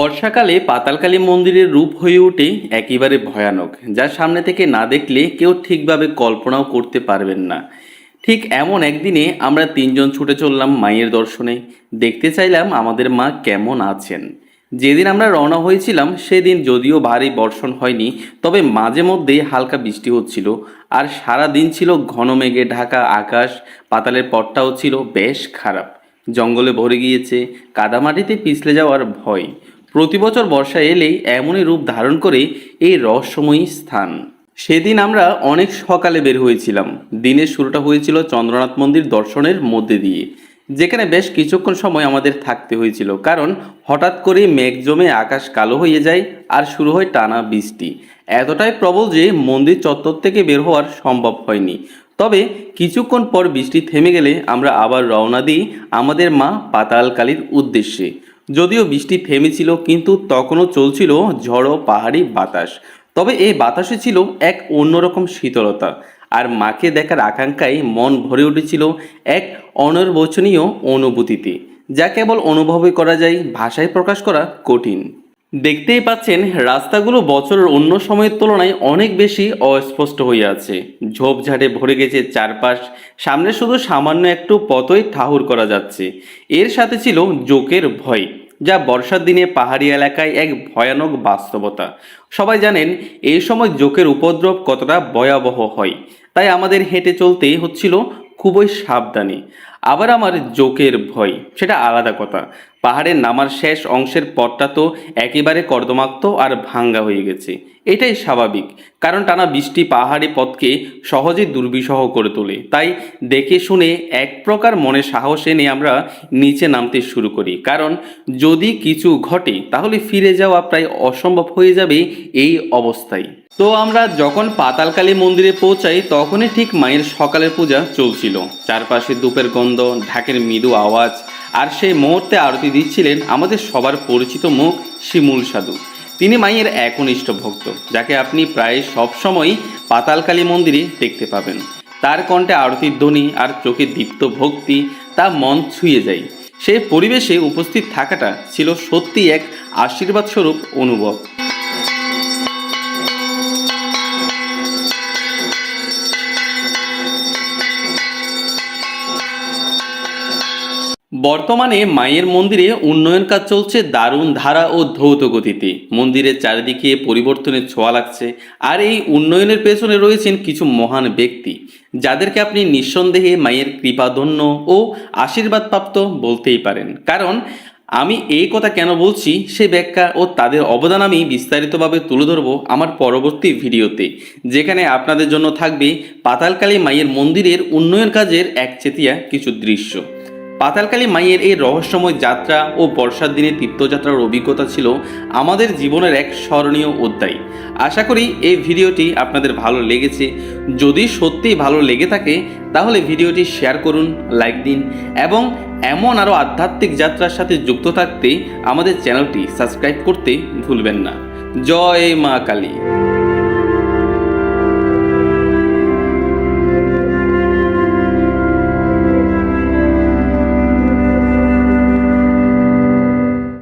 বর্ষাকালে পাতালকালী মন্দিরের রূপ হয়ে ওঠে একেবারে ভয়ানক, যা সামনে থেকে না দেখলে কেউ ঠিকভাবে কল্পনাও করতে পারবেন না। ঠিক এমন একদিনে আমরা তিনজন ছুটে চললাম মায়ের দর্শনে। দেখতে চাইলাম আমাদের মা কেমন আছেন। যেদিন আমরা রওনা হয়েছিলাম সেদিন যদিও ভারী বর্ষণ হয়নি, তবে মাঝে মধ্যেই হালকা বৃষ্টি হচ্ছিল। আর সারা দিন ছিল ঘন মেঘে ঢাকা আকাশ। পাতালের পথটাও ছিল বেশ খারাপ, জঙ্গলে ভরে গিয়েছে, কাদামাটিতে পিছলে যাওয়ার ভয়। প্রতি বছর বর্ষা এলেই এমনই রূপ ধারণ করে এই রহস্যময়ী স্থান। সেদিন আমরা অনেক সকালে বের হয়েছিলাম। দিনের শুরুটা হয়েছিল চন্দ্রনাথ মন্দির দর্শনের মধ্যে দিয়ে, যেখানে বেশ কিছুক্ষণ সময় আমাদের থাকতে হয়েছিল, কারণ হঠাৎ করে মেঘ জমে আকাশ কালো হয়ে যায় আর শুরু হয় টানা বৃষ্টি। এতটাই প্রবল যে মন্দির চত্বর থেকে বের হওয়ার সম্ভব হয়নি। তবে কিছুক্ষণ পর বৃষ্টি থেমে গেলে আমরা আবার রওনা দিই আমাদের মা পাতালকালীর উদ্দেশ্যে। যদিও বৃষ্টি থেমেছিল, কিন্তু তখনও চলছিল ঝড়ো পাহাড়ি বাতাস। তবে এই বাতাসে ছিল এক অন্যরকম শীতলতা, আর মাকে দেখার আকাঙ্ক্ষায় মন ভরে উঠেছিল এক অনির্বচনীয় অনুভূতিতে, যা কেবল অনুভবই করা যায়, ভাষায় প্রকাশ করা কঠিন। দেখতেই পাচ্ছেন রাস্তাগুলো বছরের অন্য সময়ের তুলনায় অনেক বেশি অস্পষ্ট হয়ে আছে। ঝোপঝাড়ে ভরে গেছে চারপাশ। সামনে শুধু সামান্য একটু পথই ঠাউর করা যাচ্ছে। এর সাথে ছিল জোকের ভয়, যা বর্ষার দিনে পাহাড়ি এলাকায় এক ভয়ানক বাস্তবতা। সবাই জানেন এই সময় জোকের উপদ্রব কতটা ভয়াবহ হয়, তাই আমাদের হেঁটে চলতে হচ্ছিল খুবই সাবধানে। আবার আমার জোকের ভয়, সেটা আলাদা কথা। পাহাড়ের নামার শেষ অংশের পথটা তো একেবারে কর্দমাক্ত আর ভাঙ্গা হয়ে গেছে। এটাই স্বাভাবিক, কারণ টানা বৃষ্টি পাহাড়ি পথকে সহজে দুর্বিষহ করে তোলে। তাই দেখে শুনে এক প্রকার মনে সাহস এনে আমরা নিচে নামতে শুরু করি, কারণ যদি কিছু ঘটে তাহলে ফিরে যাওয়া প্রায় অসম্ভব হয়ে যাবে এই অবস্থায়। তো আমরা যখন পাতালকালী মন্দিরে পৌঁছাই তখনই ঠিক মায়ের সকালের পূজা চলছিল। চারপাশে ধূপের গন্ধ, ঢাকের মৃদু আওয়াজ, আর সেই মুহূর্তে আরতি দিচ্ছিলেন আমাদের সবার পরিচিত মুখ শিমুল সাধু। তিনি মায়ের একনিষ্ঠ ভক্ত, যাকে আপনি প্রায় সবসময়ই পাতালকালী মন্দিরে দেখতে পাবেন। তার কণ্ঠে আরতির ধ্বনি আর চোখে দীপ্ত ভক্তি তা মন ছুঁয়ে যায়। সেই পরিবেশে উপস্থিত থাকাটা ছিল সত্যি এক আশীর্বাদ স্বরূপ অনুভব। বর্তমানে মায়ের মন্দিরে উন্নয়ন কাজ চলছে দারুণ ধারা ও ধৌত গতিতে। মন্দিরের চারিদিকে পরিবর্তনের ছোঁয়া লাগছে, আর এই উন্নয়নের পেছনে রয়েছেন কিছু মহান ব্যক্তি, যাদেরকে আপনি নিঃসন্দেহে মায়ের কৃপাধন্য ও আশীর্বাদপ্রাপ্ত বলতেই পারেন। কারণ আমি এই কথা কেন বলছি সে ব্যাখ্যা ও তাদের অবদান আমি বিস্তারিতভাবে তুলে ধরবো আমার পরবর্তী ভিডিওতে, যেখানে আপনাদের জন্য থাকবে পাতালকালী মায়ের মন্দিরের উন্নয়ন কাজের একচেটিয়া কিছু দৃশ্য। পাতালকালী মায়ের এই রহস্যময় যাত্রা ও বর্ষার দিনে তীর্থযাত্রার অভিজ্ঞতা ছিল আমাদের জীবনের এক স্মরণীয় অধ্যায়। আশা করি এই ভিডিওটি আপনাদের ভালো লেগেছে। যদি সত্যিই ভালো লেগে থাকে তাহলে ভিডিওটি শেয়ার করুন, লাইক দিন, এবং এমন আরও আধ্যাত্মিক যাত্রার সাথে যুক্ত থাকতে আমাদের চ্যানেলটি সাবস্ক্রাইব করতে ভুলবেন না। জয় মা কালী।